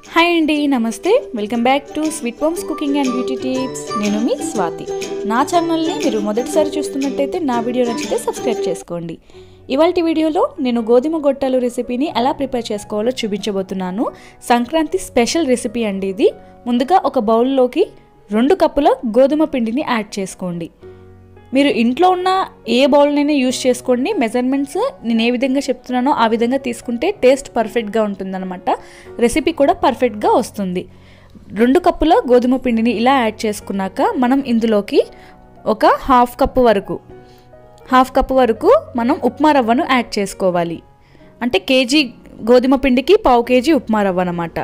Hi అండి, నమస్తే. Welcome back to sweet homes cooking and beauty tips. నేను మీ స్వాతి. నా ఛానల్ని మీరు మొదటిసారి చూస్తున్నట్టయితే నా వీడియో నచ్చితే సబ్స్క్రైబ్ చేసుకోండి. ఇవాల్టి వీడియోలో నేను గోధుమ గొట్టాలు రెసిపీని ఎలా ప్రిపేర్ చేసుకోవాలో చూపించబోతున్నాను. సంక్రాంతి స్పెషల్ రెసిపీ అండి ఇది. ముందుగా ఒక బౌల్లోకి 2 కప్పుల గోధుమ పిండిని యాడ్ చేసుకోండి. మీరు ఇంట్లో ఉన్న ఏ బౌల్నైనా యూజ్ చేసుకోండి. మెజర్మెంట్స్ నేను ఏ విధంగా చెప్తున్నానో ఆ విధంగా తీసుకుంటే టేస్ట్ పర్ఫెక్ట్గా ఉంటుందన్నమాట. రెసిపీ కూడా పర్ఫెక్ట్గా వస్తుంది. 2 కప్పుల గోధుమ పిండిని ఇలా యాడ్ చేసుకున్నాక మనం ఇందులోకి ఒక హాఫ్ కప్పు వరకు మనం ఉప్మా రవ్వను యాడ్ చేసుకోవాలి. అంటే కేజీ గోధుమ పిండికి పావు కేజీ ఉప్మా రవ్వ అన్నమాట.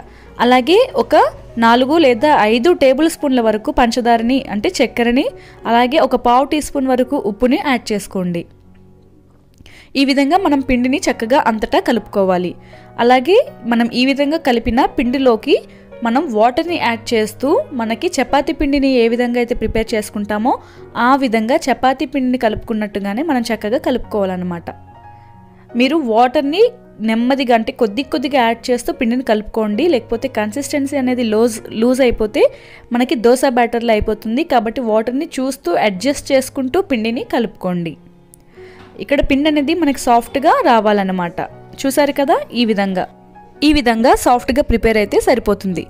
అలాగే ఒక 4 లేదా 5 టేబుల్ స్పూన్ల వరకు పంచదారని అంటే చక్కెరని, అలాగే ఒక పావు టీ స్పూన్ వరకు ఉప్పుని యాడ్ చేసుకోండి. ఈ విధంగా మనం పిండిని చక్కగా అంతటా కలుపుకోవాలి. అలాగే మనం ఈ విధంగా కలిపిన పిండిలోకి మనం వాటర్ని యాడ్ చేస్తూ మనకి చపాతీ పిండిని ఏ విధంగా అయితే ప్రిపేర్ చేసుకుంటామో ఆ విధంగా చపాతీ పిండిని కలుపుకున్నట్టుగానే మనం చక్కగా కలుపుకోవాలన్నమాట. మీరు వాటర్ని నెమ్మదిగా అంటే కొద్దిగా యాడ్ చేస్తూ పిండిని కలుపుకోండి. లేకపోతే కన్సిస్టెన్సీ అనేది లూజ్ అయిపోతే మనకి దోశ బ్యాటర్లో అయిపోతుంది. కాబట్టి వాటర్ని చూస్తూ అడ్జస్ట్ చేసుకుంటూ పిండిని కలుపుకోండి. ఇక్కడ పిండి అనేది మనకి సాఫ్ట్గా రావాలన్నమాట. చూసారు కదా, ఈ విధంగా సాఫ్ట్గా ప్రిపేర్ అయితే సరిపోతుంది.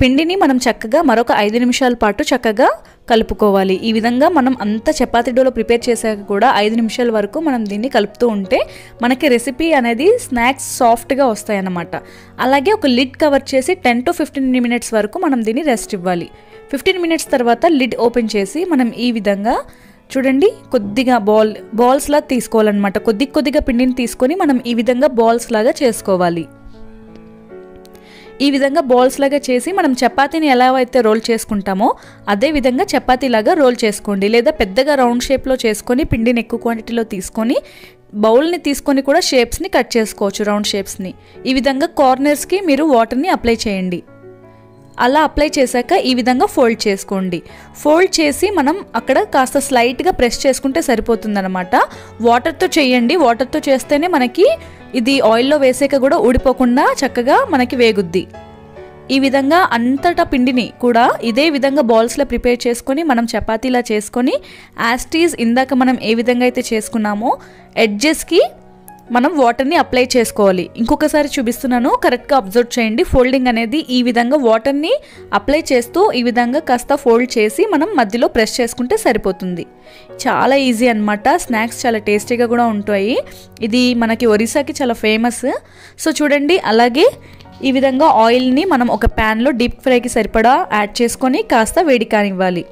పిండిని మనం చక్కగా మరొక 5 నిమిషాల పాటు చక్కగా కలుపుకోవాలి. ఈ విధంగా మనం అంత చపాతీ డోలో ప్రిపేర్ చేశాక కూడా 5 నిమిషాల వరకు మనం దీన్ని కలుపుతూ ఉంటే మనకి రెసిపీ అనేది స్నాక్స్ సాఫ్ట్గా వస్తాయన్నమాట. అలాగే ఒక లిడ్ కవర్ చేసి 10 to 15 మినిట్స్ వరకు మనం దీన్ని రెస్ట్ ఇవ్వాలి. 15 మినిట్స్ తర్వాత లిడ్ ఓపెన్ చేసి మనం ఈ విధంగా చూడండి కొద్దిగా బాల్స్ లాగా తీసుకోవాలన్నమాట. కొద్దిగా పిండిని తీసుకొని మనం ఈ విధంగా బాల్స్ లాగా చేసుకోవాలి. ఈ విధంగా బాల్స్ లాగా చేసి మనం చపాతీని ఎలా అయితే రోల్ చేసుకుంటామో అదే విధంగా చపాతీ లాగా రోల్ చేసుకోండి. లేదా పెద్దగా రౌండ్ షేప్లో చేసుకొని పిండిని ఎక్కువ క్వాంటిటీలో తీసుకొని బౌల్ని తీసుకొని కూడా షేప్స్ని కట్ చేసుకోవచ్చు, రౌండ్ షేప్స్ని. ఈ విధంగా కార్నర్స్కి మీరు వాటర్ని అప్లై చేయండి. అలా అప్లై చేశాక ఈ విధంగా ఫోల్డ్ చేసుకోండి. ఫోల్డ్ చేసి మనం అక్కడ కాస్త స్లైట్గా ప్రెస్ చేసుకుంటే సరిపోతుందన్నమాట. వాటర్తో చేయండి. వాటర్తో చేస్తేనే మనకి ఇది ఆయిల్లో వేసాక కూడా ఊడిపోకుండా చక్కగా మనకి వేగుద్ది. ఈ విధంగా అంతటా పిండిని కూడా ఇదే విధంగా బాల్స్లో ప్రిపేర్ చేసుకొని మనం చపాతీలా చేసుకొని యాస్టీస్ ఇందాక మనం ఏ విధంగా అయితే చేసుకున్నామో ఎడ్జెస్కి మనం వాటర్ని అప్లై చేసుకోవాలి. ఇంకొకసారి చూపిస్తున్నాను, కరెక్ట్గా అబ్జర్వ్ చేయండి. ఫోల్డింగ్ అనేది ఈ విధంగా వాటర్ని అప్లై చేస్తూ ఈ విధంగా కాస్త ఫోల్డ్ చేసి మనం మధ్యలో ప్రెస్ చేసుకుంటే సరిపోతుంది. చాలా ఈజీ అన్నమాట. స్నాక్స్ చాలా టేస్టీగా కూడా ఉంటాయి. ఇది మనకి ఒరిస్సాకి చాలా ఫేమస్. సో చూడండి, అలాగే ఈ విధంగా ఆయిల్ని మనం ఒక ప్యాన్లో డీప్ ఫ్రైకి సరిపడా యాడ్ చేసుకొని కాస్త వేడి కానివ్వాలి.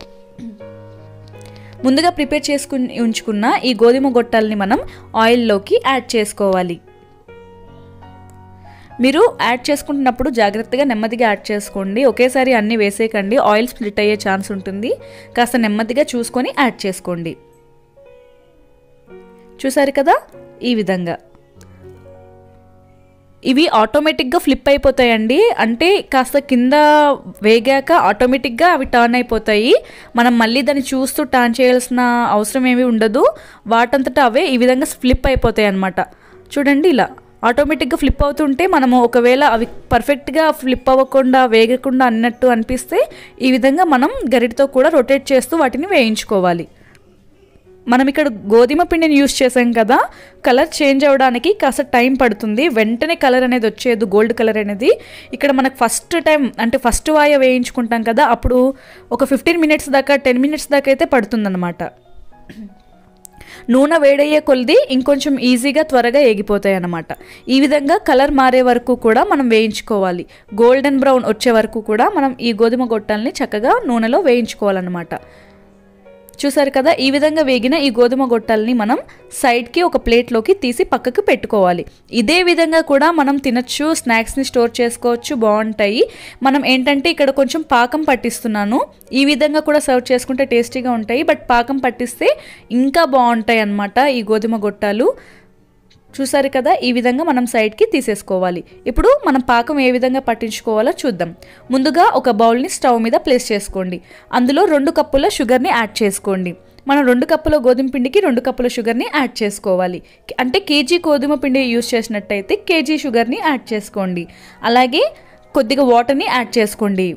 ముందుగా ప్రిపేర్ చేసుకుని ఉంచుకున్న ఈ గోధుమ గొట్టాలని మనం ఆయిల్లోకి యాడ్ చేసుకోవాలి. మీరు యాడ్ చేసుకుంటున్నప్పుడు జాగ్రత్తగా నెమ్మదిగా యాడ్ చేసుకోండి. ఒకేసారి అన్నీ వేసేయకండి, ఆయిల్ స్ప్లిట్ అయ్యే ఛాన్స్ ఉంటుంది. కాస్త నెమ్మదిగా చూసుకొని యాడ్ చేసుకోండి. చూసారు కదా, ఈ విధంగా ఇవి ఆటోమేటిక్గా ఫ్లిప్ అయిపోతాయండి. అంటే కాస్త కింద వేగాక ఆటోమేటిక్గా అవి టర్న్ అయిపోతాయి. మనం మళ్ళీ దాన్ని చూస్తూ టర్న్ చేయాల్సిన అవసరం ఏమీ ఉండదు. వాటంతటా అవే ఈ విధంగా ఫ్లిప్ అయిపోతాయి అన్నమాట. చూడండి, ఇలా ఆటోమేటిక్గా ఫ్లిప్ అవుతుంటే మనము ఒకవేళ అవి పర్ఫెక్ట్గా ఫ్లిప్ అవ్వకుండా వేగకుండా అన్నట్టు అనిపిస్తే ఈ విధంగా మనం గరిటతో కూడా రొటేట్ చేస్తూ వాటిని వేయించుకోవాలి. మనం ఇక్కడ గోధుమ పిండిని యూజ్ చేసాం కదా, కలర్ చేంజ్ అవ్వడానికి కాస్త టైం పడుతుంది. వెంటనే కలర్ అనేది వచ్చేది, గోల్డ్ కలర్ అనేది. ఇక్కడ మనకు ఫస్ట్ వాయ వేయించుకుంటాం కదా, అప్పుడు ఒక 15 మినిట్స్ దాకా 10 మినిట్స్ దాకా అయితే పడుతుందన్నమాట. నూనె వేడయ్యే కొలిది ఇంకొంచెం ఈజీగా త్వరగా ఏగిపోతాయి అన్నమాట. ఈ విధంగా కలర్ మారే వరకు కూడా మనం వేయించుకోవాలి. గోల్డెన్ బ్రౌన్ వచ్చే వరకు కూడా మనం ఈ గోధుమ గొట్టాలని చక్కగా నూనెలో వేయించుకోవాలన్నమాట. చూసారు కదా, ఈ విధంగా వేగిన ఈ గోధుమ గొట్టాలని మనం సైడ్కి ఒక ప్లేట్లోకి తీసి పక్కకు పెట్టుకోవాలి. ఇదే విధంగా కూడా మనం తినచ్చు, స్నాక్స్ని స్టోర్ చేసుకోవచ్చు, బాగుంటాయి. మనం ఏంటంటే ఇక్కడ కొంచెం పాకం పట్టిస్తున్నాను. ఈ విధంగా కూడా సర్వ్ చేసుకుంటే టేస్టీగా ఉంటాయి, బట్ పాకం పట్టిస్తే ఇంకా బాగుంటాయి అన్నమాట ఈ గోధుమ గొట్టాలు. చూసారు కదా, ఈ విధంగా మనం సైడ్కి తీసేసుకోవాలి. ఇప్పుడు మనం పాకం ఏ విధంగా పట్టించుకోవాలో చూద్దాం. ముందుగా ఒక బౌల్ని స్టవ్ మీద ప్లేస్ చేసుకోండి. అందులో 2 కప్పుల షుగర్ని యాడ్ చేసుకోండి. మనం 2 కప్పుల గోధుమ పిండికి 2 కప్పుల షుగర్ని యాడ్ చేసుకోవాలి. అంటే కేజీ గోధుమ పిండి యూజ్ చేసినట్టయితే కేజీ షుగర్ని యాడ్ చేసుకోండి. అలాగే కొద్దిగా వాటర్ని యాడ్ చేసుకోండి.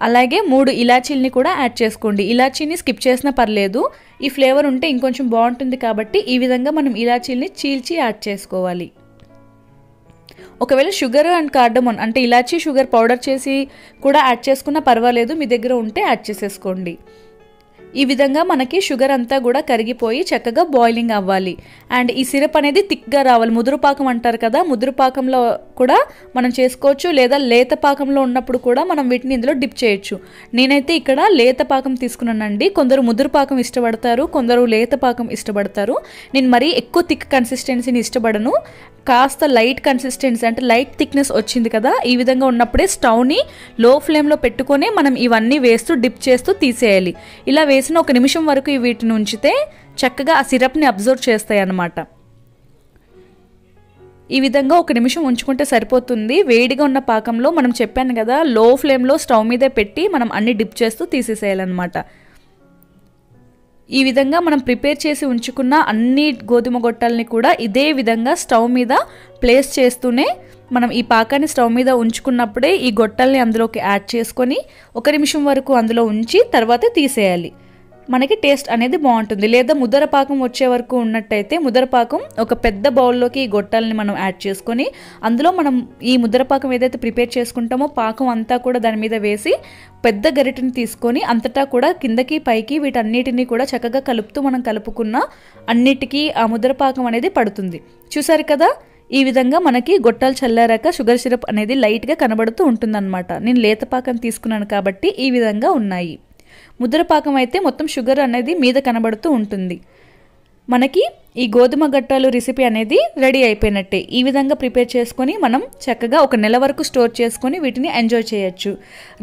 అలాగే 3 ఇలాచీలని కూడా యాడ్ చేసుకోండి. ఇలాచీని స్కిప్ చేసినా పర్లేదు, ఈ ఫ్లేవర్ ఉంటే ఇంకొంచెం బాగుంటుంది కాబట్టి ఈ విధంగా మనం ఇలాచీలని చీల్చి యాడ్ చేసుకోవాలి. ఒకవేళ షుగర్ అండ్ కార్డమన్ అంటే ఇలాచీ షుగర్ పౌడర్ చేసి కూడా యాడ్ చేసుకున్నా పర్వాలేదు, మీ దగ్గర ఉంటే యాడ్ చేసేసుకోండి. ఈ విధంగా మనకి షుగర్ అంతా కూడా కరిగిపోయి చక్కగా బాయిలింగ్ అవ్వాలి. అండ్ ఈ సిరప్ అనేది థిక్గా రావాలి. ముదురు పాకం అంటారు కదా, ముదురు పాకంలో కూడా మనం చేసుకోవచ్చు, లేదా లేత పాకంలో ఉన్నప్పుడు కూడా మనం వీటిని ఇందులో డిప్ చేయొచ్చు. నేనైతే ఇక్కడ లేత పాకం తీసుకున్నానండి. కొందరు ముదురు పాకం ఇష్టపడతారు, కొందరు లేత పాకం ఇష్టపడతారు. నేను మరీ ఎక్కువ థిక్ కన్సిస్టెన్సీని ఇష్టపడను. కాస్త లైట్ కన్సిస్టెన్సీ అంటే లైట్ థిక్నెస్ వచ్చింది కదా, ఈ విధంగా ఉన్నప్పుడే స్టవ్ని లో ఫ్లేమ్లో పెట్టుకొని మనం ఇవన్నీ వేస్తూ డిప్ చేస్తూ తీసేయాలి. ఇలా వేసిన 1 నిమిషం వరకు వీటిని ఉంచితే చక్కగా ఆ సిరప్ని అబ్జర్వ్ చేస్తాయి అన్నమాట. ఈ విధంగా 1 నిమిషం ఉంచుకుంటే సరిపోతుంది. వేడిగా ఉన్న పాకంలో మనం చెప్పాను కదా, లో ఫ్లేమ్లో స్టవ్ మీదే పెట్టి మనం అన్ని డిప్ చేస్తూ తీసేసేయాలన్నమాట. ఈ విధంగా మనం ప్రిపేర్ చేసి ఉంచుకున్న అన్ని గోధుమ గొట్టాలని కూడా ఇదే విధంగా స్టవ్ మీద ప్లేస్ చేస్తూనే మనం ఈ పాకాన్ని స్టవ్ మీద ఉంచుకున్నప్పుడే ఈ గొట్టాలని అందులోకి యాడ్ చేసుకొని 1 నిమిషం వరకు అందులో ఉంచి తర్వాత తీసేయాలి. మనకి టేస్ట్ అనేది బాగుంటుంది. లేదా ముద్దర పాకం వచ్చే వరకు ఉన్నట్టయితే ముద్దర పాకం ఒక పెద్ద బౌల్లోకి ఈ గొట్టాలని మనం యాడ్ చేసుకొని అందులో మనం ఈ ముద్దర పాకం ఏదైతే ప్రిపేర్ చేసుకుంటామో పాకం అంతా కూడా దాని మీద వేసి పెద్ద గరిటెని తీసుకొని అంతటా కూడా కిందకి పైకి వీటన్నిటిని కూడా చక్కగా కలుపుతూ మనం కలుపుకున్న అన్నిటికీ ఆ ముద్దర పాకం అనేది పడుతుంది. చూసారు కదా, ఈ విధంగా మనకి గొట్టాలు చల్లారాక షుగర్ సిరప్ అనేది లైట్గా కనబడుతూ ఉంటుందన్నమాట. నేను లేత పాకం తీసుకున్నాను కాబట్టి ఈ విధంగా ఉన్నాయి. ముద్దర పాకం అయితే మొత్తం షుగర్ అనేది మీద కనబడుతూ ఉంటుంది. మనకి ఈ గోధుమ గట్టాలు రెసిపీ అనేది రెడీ అయిపోయినట్టే. ఈ విధంగా ప్రిపేర్ చేసుకొని మనం చక్కగా 1 నెల వరకు స్టోర్ చేసుకొని వీటిని ఎంజాయ్ చేయొచ్చు.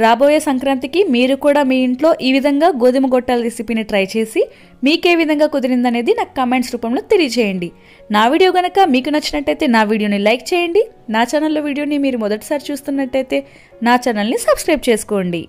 రాబోయే సంక్రాంతికి మీరు కూడా మీ ఇంట్లో ఈ విధంగా గోధుమ గొట్టాల రెసిపీని ట్రై చేసి మీకే విధంగా కుదిరిందనేది నాకు కామెంట్స్ రూపంలో తెలియజేయండి. నా వీడియో కనుక మీకు నచ్చినట్టయితే నా వీడియోని లైక్ చేయండి. నా ఛానల్లో వీడియోని మీరు మొదటిసారి చూస్తున్నట్టయితే నా ఛానల్ని సబ్స్క్రైబ్ చేసుకోండి.